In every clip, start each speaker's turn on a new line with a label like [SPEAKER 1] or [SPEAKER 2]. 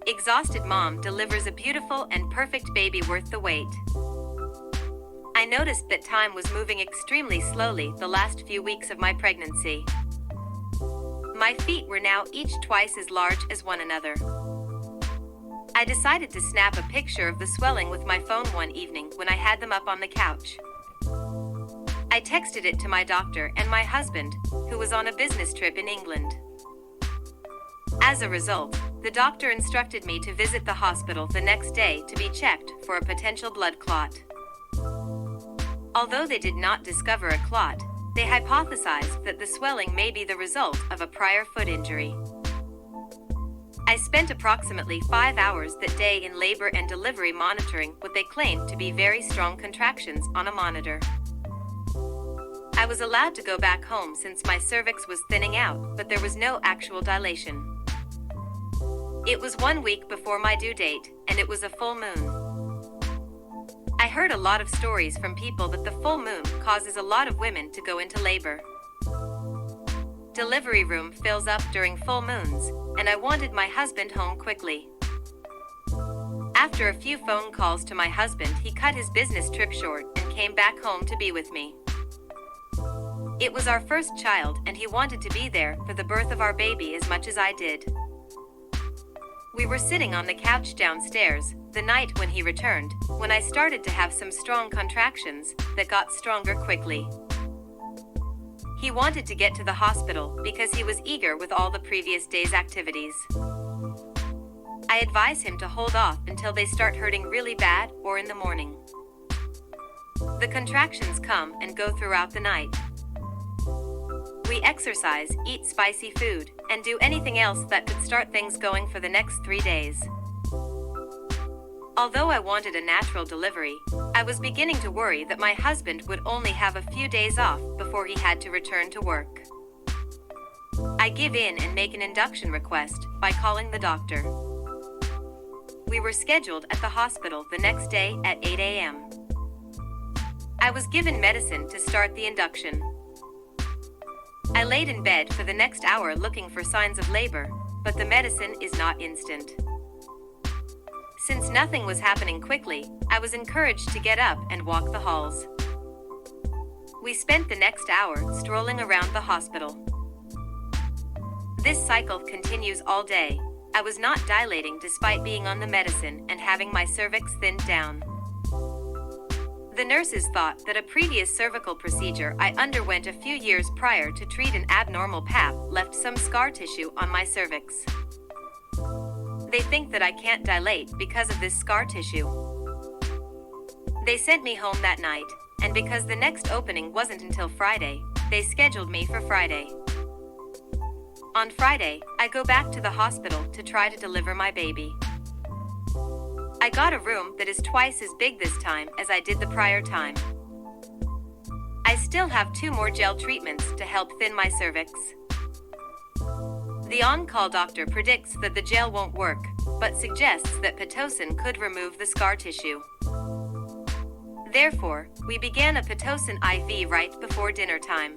[SPEAKER 1] Exhausted mom delivers a beautiful and perfect baby worth the wait. I noticed that time was moving extremely slowly the last few weeks of my pregnancy. My feet were now each twice as large as one another. I decided to snap a picture of the swelling with my phone one evening when I had them up on the couch. I texted it to my doctor and my husband, who was on a business trip in England. As a result, the doctor instructed me to visit the hospital the next day to be checked for a potential blood clot. Although they did not discover a clot, they hypothesized that the swelling may be the result of a prior foot injury. I spent approximately 5 hours that day in labor and delivery monitoring what they claimed to be very strong contractions on a monitor. I was allowed to go back home since my cervix was thinning out, but there was no actual dilation. It was 1 week before my due date, and it was a full moon. I heard a lot of stories from people that the full moon causes a lot of women to go into labor. Delivery room fills up during full moons, and I wanted my husband home quickly. After a few phone calls to my husband, he cut his business trip short and came back home to be with me. It was our first child, and he wanted to be there for the birth of our baby as much as I did. We were sitting on the couch downstairs, the night when he returned, when I started to have some strong contractions that got stronger quickly. He wanted to get to the hospital because he was eager with all the previous day's activities. I advise him to hold off until they start hurting really bad or in the morning. The contractions come and go throughout the night. We exercise, eat spicy food, and do anything else that could start things going for the next 3 days. Although I wanted a natural delivery, I was beginning to worry that my husband would only have a few days off before he had to return to work. I give in and make an induction request by calling the doctor. We were scheduled at the hospital the next day at 8 a.m. I was given medicine to start the induction. I laid in bed for the next hour looking for signs of labor, but the medicine is not instant. Since nothing was happening quickly, I was encouraged to get up and walk the halls. We spent the next hour strolling around the hospital. This cycle continues all day. I was not dilating despite being on the medicine and having my cervix thinned down. The nurses thought that a previous cervical procedure I underwent a few years prior to treat an abnormal pap left some scar tissue on my cervix. They think that I can't dilate because of this scar tissue. They sent me home that night, and because the next opening wasn't until Friday, they scheduled me for Friday. On Friday, I go back to the hospital to try to deliver my baby. I got a room that is twice as big this time as I did the prior time. I still have 2 more gel treatments to help thin my cervix. The on-call doctor predicts that the gel won't work, but suggests that Pitocin could remove the scar tissue. Therefore, we began a Pitocin IV right before dinner time.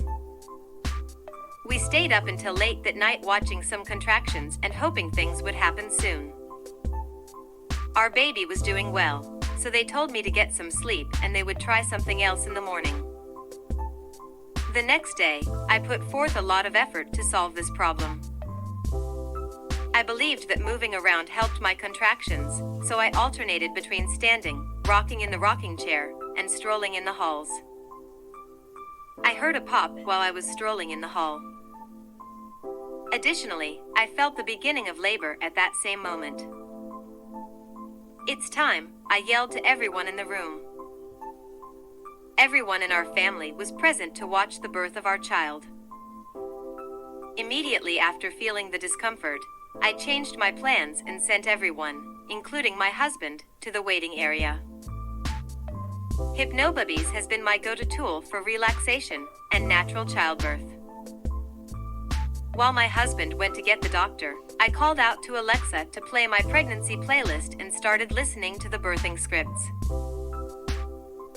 [SPEAKER 1] We stayed up until late that night watching some contractions and hoping things would happen soon. Our baby was doing well, so they told me to get some sleep and they would try something else in the morning. The next day, I put forth a lot of effort to solve this problem. I believed that moving around helped my contractions, so I alternated between standing, rocking in the rocking chair, and strolling in the halls. I heard a pop while I was strolling in the hall. Additionally, I felt the beginning of labor at that same moment. "It's time," I yelled to everyone in the room. Everyone in our family was present to watch the birth of our child. Immediately after feeling the discomfort, I changed my plans and sent everyone, including my husband, to the waiting area. Hypnobubbies has been my go-to tool for relaxation and natural childbirth. While my husband went to get the doctor, I called out to Alexa to play my pregnancy playlist and started listening to the birthing scripts.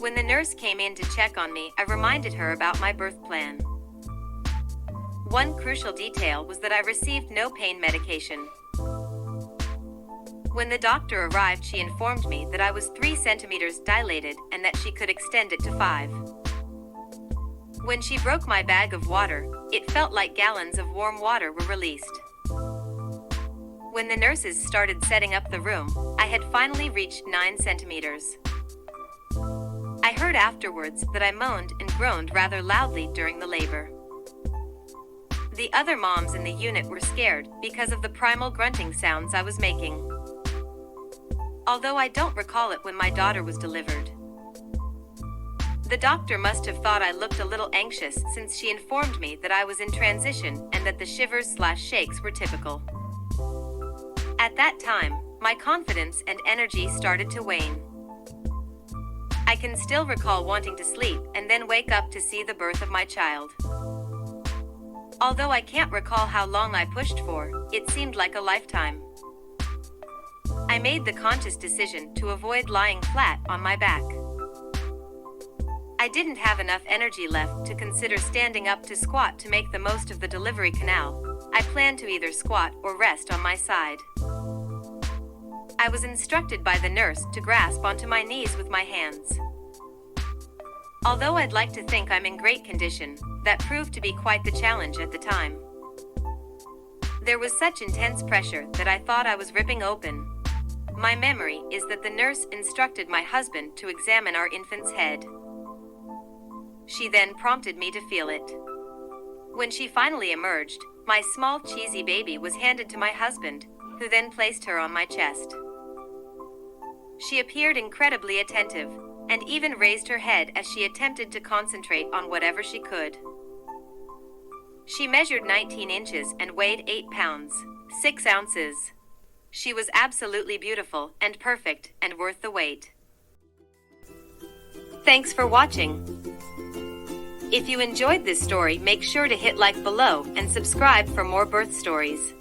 [SPEAKER 1] When the nurse came in to check on me, I reminded her about my birth plan. One crucial detail was that I received no pain medication. When the doctor arrived, she informed me that I was 3 centimeters dilated and that she could extend it to 5. When she broke my bag of water, it felt like gallons of warm water were released. When the nurses started setting up the room, I had finally reached 9 centimeters. I heard afterwards that I moaned and groaned rather loudly during the labor. The other moms in the unit were scared because of the primal grunting sounds I was making. Although I don't recall it when my daughter was delivered. The doctor must have thought I looked a little anxious since she informed me that I was in transition and that the shivers/shakes were typical. At that time, my confidence and energy started to wane. I can still recall wanting to sleep and then wake up to see the birth of my child. Although I can't recall how long I pushed for, it seemed like a lifetime. I made the conscious decision to avoid lying flat on my back. I didn't have enough energy left to consider standing up to squat to make the most of the delivery canal. I planned to either squat or rest on my side. I was instructed by the nurse to grasp onto my knees with my hands. Although I'd like to think I'm in great condition, that proved to be quite the challenge at the time. There was such intense pressure that I thought I was ripping open. My memory is that the nurse instructed my husband to examine our infant's head. She then prompted me to feel it. When she finally emerged, my small cheesy baby was handed to my husband, who then placed her on my chest. She appeared incredibly attentive, and even raised her head as she attempted to concentrate on whatever she could. She measured 19 inches and weighed 8 pounds, 6 ounces. She was absolutely beautiful and perfect and worth the wait. Thanks for watching. If you enjoyed this story, make sure to hit like below and subscribe for more birth stories.